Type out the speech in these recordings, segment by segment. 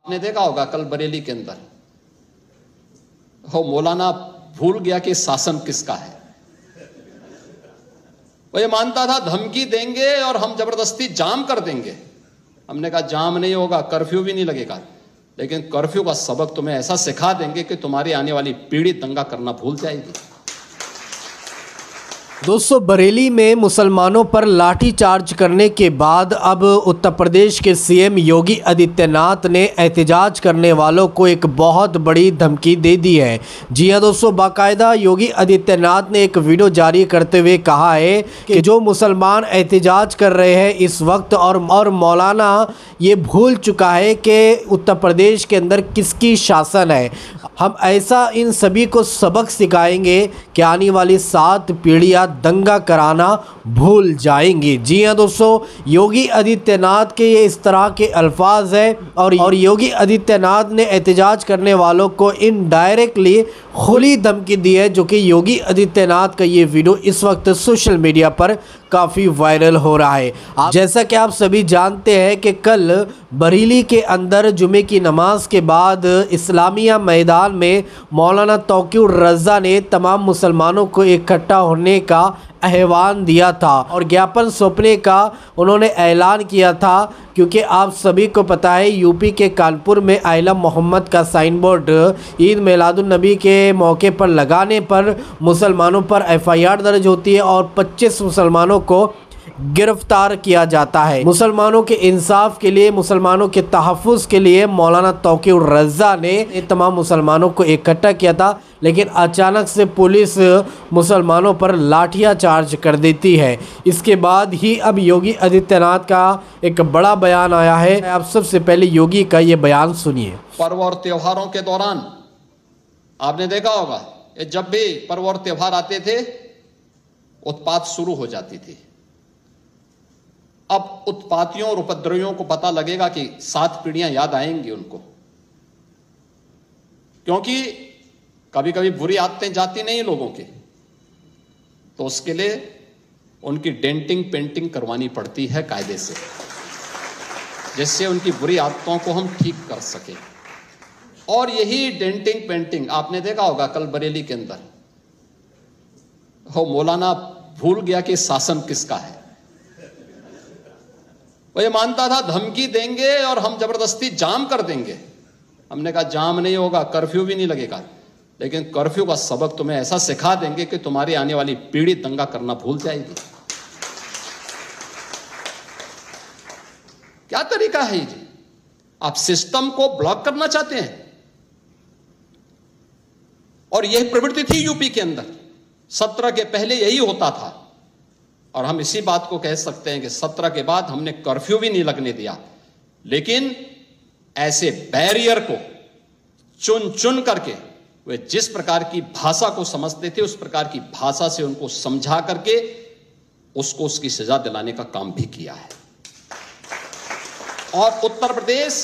आपने देखा होगा कल बरेली के अंदर हो मौलाना भूल गया कि शासन किसका है। वो ये मानता था धमकी देंगे और हम जबरदस्ती जाम कर देंगे। हमने कहा जाम नहीं होगा, कर्फ्यू भी नहीं लगेगा, लेकिन कर्फ्यू का सबक तुम्हें ऐसा सिखा देंगे कि तुम्हारी आने वाली पीढ़ी दंगा करना भूल जाएगी। दोस्तों, बरेली में मुसलमानों पर लाठीचार्ज करने के बाद अब उत्तर प्रदेश के सीएम योगी आदित्यनाथ ने एहतजाज करने वालों को एक बहुत बड़ी धमकी दे दी है। जी हां दोस्तों, बाकायदा योगी आदित्यनाथ ने एक वीडियो जारी करते हुए कहा है कि जो मुसलमान एहतजाज कर रहे हैं इस वक्त और मौलाना ये भूल चुका है कि उत्तर प्रदेश के अंदर किसकी शासन है। हम ऐसा इन सभी को सबक सिखाएंगे कि आने वाली 7 पीढ़ियां दंगा कराना भूल जाएंगी। जी हां दोस्तों, योगी आदित्यनाथ के ये इस तरह के अल्फाज हैं और योगी आदित्यनाथ ने एहतजाज करने वालों को इनडायरेक्टली खुली धमकी दी है, जो कि योगी आदित्यनाथ का ये वीडियो इस वक्त सोशल मीडिया पर काफ़ी वायरल हो रहा है। जैसा कि आप सभी जानते हैं कि कल बरेली के अंदर जुमे की नमाज के बाद इस्लामिया मैदान में मौलाना तौकीर रज़ा ने तमाम मुसलमानों को इकट्ठा होने का आह्वान दिया था और ज्ञापन सौंपने का उन्होंने ऐलान किया था, क्योंकि आप सभी को पता है यूपी के कानपुर में आइला मोहम्मद का साइन बोर्ड ईद मिलादुन नबी के मौके पर लगाने पर मुसलमानों पर एफआईआर दर्ज होती है और 25 मुसलमानों को गिरफ्तार किया जाता है। मुसलमानों के इंसाफ के लिए, मुसलमानों के तहफ़्फ़ुज़ के लिए मौलाना तौकीर रज़ा ने तमाम मुसलमानों को इकट्ठा किया था, लेकिन अचानक से पुलिस मुसलमानों पर लाठियां चार्ज कर देती है। इसके बाद ही अब योगी आदित्यनाथ का एक बड़ा बयान आया है। आप सबसे पहले योगी का ये बयान सुनिए। पर्व और त्योहारों के दौरान आपने देखा होगा जब भी पर्व और त्योहार आते थे उत्पात शुरू हो जाती थी। अब उत्पातियों और उपद्रवियों को पता लगेगा कि 7 पीढ़ियां याद आएंगी उनको, क्योंकि कभी कभी बुरी आदतें जाती नहीं लोगों की, तो उसके लिए उनकी डेंटिंग पेंटिंग करवानी पड़ती है कायदे से, जिससे उनकी बुरी आदतों को हम ठीक कर सकें। और यही डेंटिंग पेंटिंग आपने देखा होगा कल बरेली के अंदर हो मौलाना भूल गया कि शासन किसका है। वो ये मानता था धमकी देंगे और हम जबरदस्ती जाम कर देंगे। हमने कहा जाम नहीं होगा, कर्फ्यू भी नहीं लगेगा, लेकिन कर्फ्यू का सबक तुम्हें ऐसा सिखा देंगे कि तुम्हारी आने वाली पीढ़ी दंगा करना भूल जाएगी। क्या तरीका है जी? आप सिस्टम को ब्लॉक करना चाहते हैं। और यह प्रवृत्ति थी यूपी के अंदर, 17 के पहले यही होता था। और हम इसी बात को कह सकते हैं कि 17 के बाद हमने कर्फ्यू भी नहीं लगने दिया, लेकिन ऐसे बैरियर को चुन चुन करके वे जिस प्रकार की भाषा को समझते थे उस प्रकार की भाषा से उनको समझा करके उसको उसकी सजा दिलाने का काम भी किया है। और उत्तर प्रदेश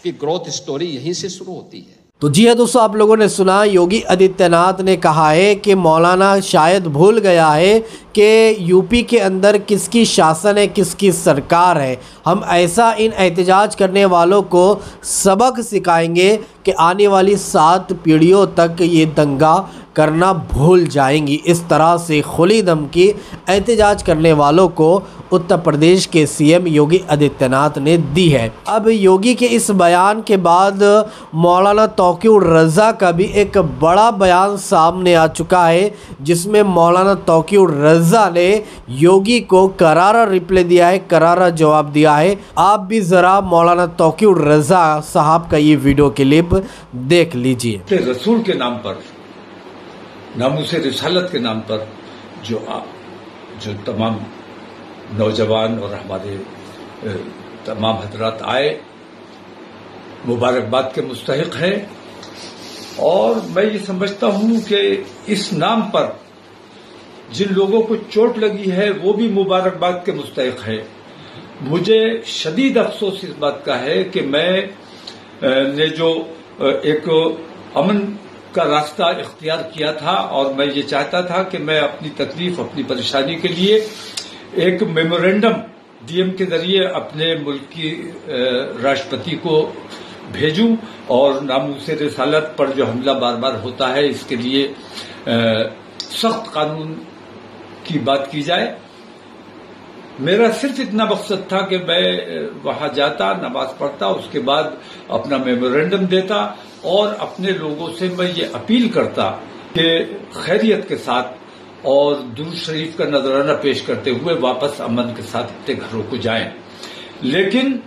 की ग्रोथ स्टोरी यहीं से शुरू होती है। तो जी हाँ दोस्तों, आप लोगों ने सुना योगी आदित्यनाथ ने कहा है कि मौलाना शायद भूल गया है कि यूपी के अंदर किसकी शासन है, किसकी सरकार है। हम ऐसा इन एहतजाज करने वालों को सबक सिखाएंगे कि आने वाली 7 पीढ़ियों तक ये दंगा करना भूल जाएंगी। इस तरह से खुली धमकी एहतजाज करने वालों को उत्तर प्रदेश के सीएम योगी आदित्यनाथ ने दी है। अब योगी के इस बयान के बाद मौलाना तौकीर रज़ा का भी एक बड़ा बयान सामने आ चुका है, जिसमें मौलाना तौकीर रज़ा ने योगी को करारा रिप्लाई दिया है, करारा जवाब दिया है। आप भी ज़रा मौलाना तौकीर रज़ा साहब का ये वीडियो क्लिप देख लीजिए। रसूल के नाम पर, नामूसे रिसालत के नाम पर जो तमाम नौजवान और हमारे तमाम हजरात आए, मुबारकबाद के मुस्तहिक हैं। और मैं ये समझता हूं कि इस नाम पर जिन लोगों को चोट लगी है वो भी मुबारकबाद के मुस्तहिक है। मुझे शदीद अफसोस इस बात का है कि मैं ने जो एक अमन का रास्ता इख्तियार किया था और मैं ये चाहता था कि मैं अपनी तकलीफ, अपनी परेशानी के लिए एक मेमोरेंडम डीएम के जरिए अपने मुल्क की राष्ट्रपति को भेजूं और नामूस रिसालत पर जो हमला बार बार होता है इसके लिए सख्त कानून की बात की जाए। मेरा सिर्फ इतना मकसद था कि मैं वहां जाता, नमाज पढ़ता, उसके बाद अपना मेमोरेंडम देता और अपने लोगों से मैं ये अपील करता कि खैरियत के साथ और दुरूद शरीफ का नजराना पेश करते हुए वापस अमन के साथ अपने घरों को जाएं। लेकिन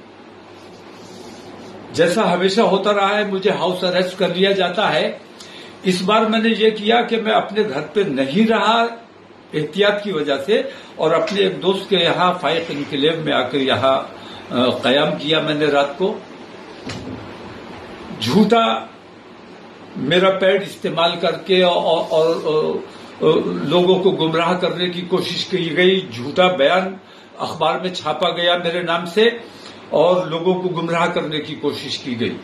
जैसा हमेशा होता रहा है, मुझे हाउस अरेस्ट कर लिया जाता है। इस बार मैंने ये किया कि मैं अपने घर पे नहीं रहा एहतियात की वजह से, और अपने एक दोस्त के यहाँ फाइक इनकलेव में आकर यहाँ कयाम किया मैंने रात को। झूठा मेरा पैड इस्तेमाल करके और लोगों को गुमराह करने की कोशिश की गई, झूठा बयान अखबार में छापा गया मेरे नाम से और लोगों को गुमराह करने की कोशिश की गई।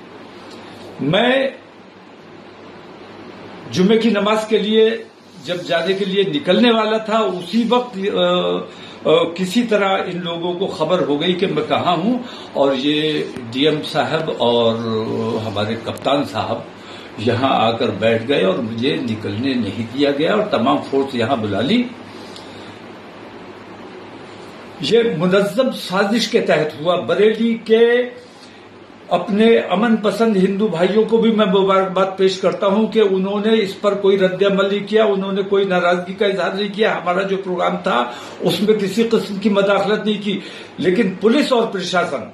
मैं जुम्मे की नमाज के लिए जब जाने के लिए निकलने वाला था, उसी वक्त किसी तरह इन लोगों को खबर हो गई कि मैं कहाँ हूं, और ये डीएम साहब और हमारे कप्तान साहब यहां आकर बैठ गए और मुझे निकलने नहीं दिया गया और तमाम फोर्स यहां बुला ली। ये मुनज़्ज़म साजिश के तहत हुआ। बरेली के अपने अमन पसंद हिंदू भाइयों को भी मैं मुबारकबाद पेश करता हूं कि उन्होंने इस पर कोई रद्द-ए-अमल नहीं किया, उन्होंने कोई नाराजगी का इजहार नहीं किया। हमारा जो प्रोग्राम था उसमें किसी किस्म की मदाखलत नहीं की। लेकिन पुलिस और प्रशासन,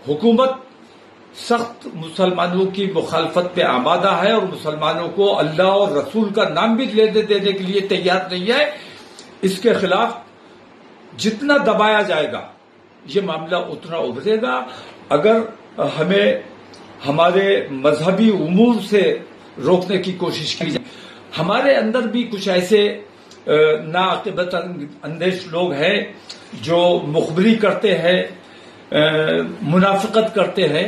हुकूमत सख्त मुसलमानों की मुखालफत पे आमादा है और मुसलमानों को अल्लाह और रसूल का नाम भी लेने देने के लिए तैयार नहीं है। इसके खिलाफ जितना दबाया जाएगा ये मामला उतना उभरेगा। अगर हमें हमारे मजहबी उमूर से रोकने की कोशिश की जाए, हमारे अंदर भी कुछ ऐसे नाअकीबत अंदेश लोग हैं जो मुखबरी करते हैं, मुनाफिकत करते हैं।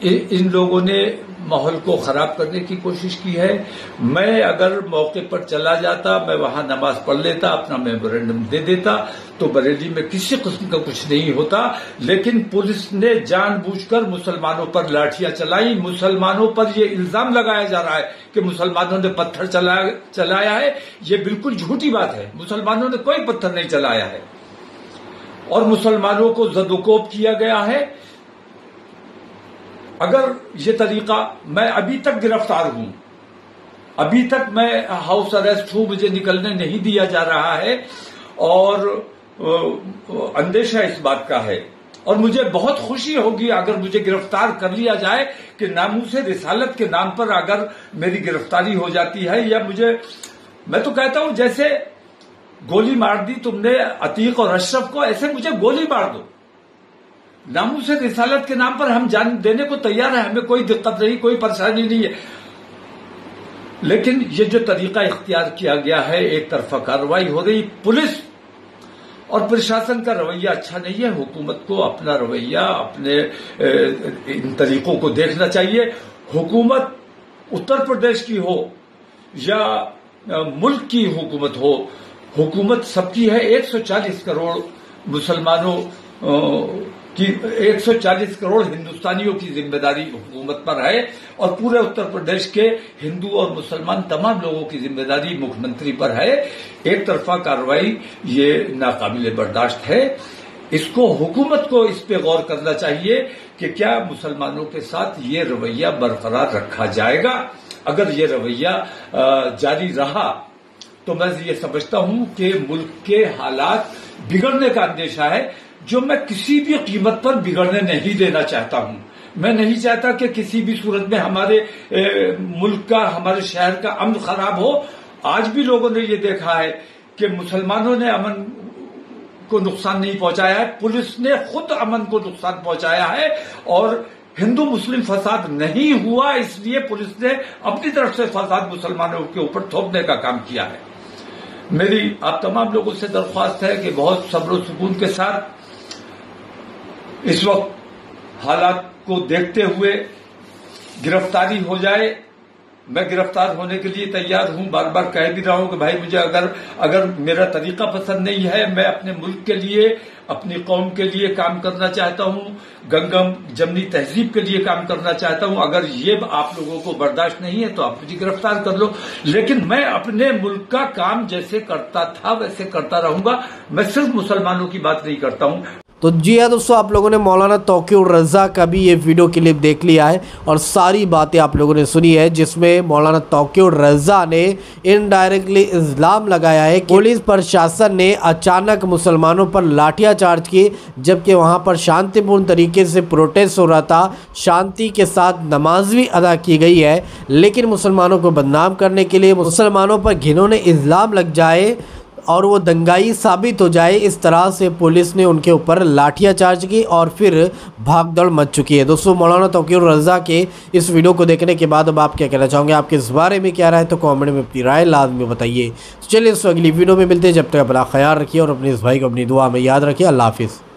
इन लोगों ने माहौल को खराब करने की कोशिश की है। मैं अगर मौके पर चला जाता, मैं वहां नमाज पढ़ लेता, अपना मेमोरेंडम दे देता, तो बरेली में किसी किस्म का कुछ नहीं होता। लेकिन पुलिस ने जानबूझकर मुसलमानों पर लाठियां चलाई। मुसलमानों पर यह इल्जाम लगाया जा रहा है कि मुसलमानों ने पत्थर चलाया है। ये बिल्कुल झूठी बात है। मुसलमानों ने कोई पत्थर नहीं चलाया है और मुसलमानों को जदोकोब किया गया है। अगर ये तरीका, मैं अभी तक गिरफ्तार हूं, अभी तक मैं हाउस अरेस्ट हूं, मुझे निकलने नहीं दिया जा रहा है और अंदेशा इस बात का है। और मुझे बहुत खुशी होगी अगर मुझे गिरफ्तार कर लिया जाए कि नामूसे रिसालत के नाम पर अगर मेरी गिरफ्तारी हो जाती है, या मैं तो कहता हूं जैसे गोली मार दी तुमने अतीक और अशरफ को, ऐसे मुझे गोली मार दो। नामूसे रिसालत के नाम पर हम जान देने को तैयार है, हमें कोई दिक्कत नहीं, कोई परेशानी नहीं है। लेकिन ये जो तरीका इख्तियार किया गया है, एक तरफा कार्रवाई हो रही, पुलिस और प्रशासन का रवैया अच्छा नहीं है। हुकूमत को अपना रवैया, अपने इन तरीकों को देखना चाहिए। हुकूमत उत्तर प्रदेश की हो या मुल्क की हुकूमत हो, हुकूमत सबकी है। 140 करोड़ मुसलमानों की, 140 करोड़ हिंदुस्तानियों की जिम्मेदारी हुकूमत पर है और पूरे उत्तर प्रदेश के हिंदू और मुसलमान तमाम लोगों की जिम्मेदारी मुख्यमंत्री पर है। एक तरफा कार्रवाई ये नाकाबिले बर्दाश्त है। इसको हुकूमत को इस पे गौर करना चाहिए कि क्या मुसलमानों के साथ ये रवैया बरकरार रखा जाएगा। अगर ये रवैया जारी रहा तो मैं ये समझता हूं कि मुल्क के हालात बिगड़ने का अंदेशा है, जो मैं किसी भी कीमत पर बिगड़ने नहीं देना चाहता हूं। मैं नहीं चाहता कि किसी भी सूरत में हमारे मुल्क का, हमारे शहर का अमन खराब हो। आज भी लोगों ने ये देखा है कि मुसलमानों ने अमन को नुकसान नहीं पहुंचाया है, पुलिस ने खुद अमन को नुकसान पहुंचाया है। और हिंदू मुस्लिम फसाद नहीं हुआ, इसलिए पुलिस ने अपनी तरफ से फसाद मुसलमानों के ऊपर थोपने का काम किया है। मेरी आप तमाम लोगों से दरख्वास्त है कि बहुत सब्र और सुकून के साथ इस वक्त हालात को देखते हुए गिरफ्तारी हो जाए, मैं गिरफ्तार होने के लिए तैयार हूं। बार बार कह भी रहा हूं कि भाई मुझे अगर मेरा तरीका पसंद नहीं है, मैं अपने मुल्क के लिए, अपनी कौम के लिए काम करना चाहता हूं, गंगम जमनी तहजीब के लिए काम करना चाहता हूं। अगर ये आप लोगों को बर्दाश्त नहीं है तो आप मुझे गिरफ्तार कर लो, लेकिन मैं अपने मुल्क का काम जैसे करता था वैसे करता रहूंगा। मैं सिर्फ मुसलमानों की बात नहीं करता हूं। तो जी हाँ दोस्तों, आप लोगों ने मौलाना तौक़ीर रज़ा का भी ये वीडियो क्लिप देख लिया है और सारी बातें आप लोगों ने सुनी है, जिसमें मौलाना तौक़ीर रज़ा ने इनडायरेक्टली इल्ज़ाम लगाया है कि पुलिस प्रशासन ने अचानक मुसलमानों पर लाठियां चार्ज किए, जबकि वहां पर शांतिपूर्ण तरीके से प्रोटेस्ट हो रहा था, शांति के साथ नमाज भी अदा की गई है, लेकिन मुसलमानों को बदनाम करने के लिए, मुसलमानों पर घिनौने इल्ज़ाम लग जाए और वो दंगाई साबित हो जाए, इस तरह से पुलिस ने उनके ऊपर लाठियां चार्ज की और फिर भागदौड़ मच चुकी है। दोस्तों, मौलाना तौक़ीर रज़ा के इस वीडियो को देखने के बाद अब आप क्या कहना चाहोगे, आपके इस बारे में क्या राय है, तो कमेंट में अपनी राय लाजमी बताइए। तो चलिए, इस अगली वीडियो में मिलते हैं। जब तक अपना ख्याल रखिए और अपने इस भाई को अपनी दुआ में याद रखिए। अल्लाह हाफिज़।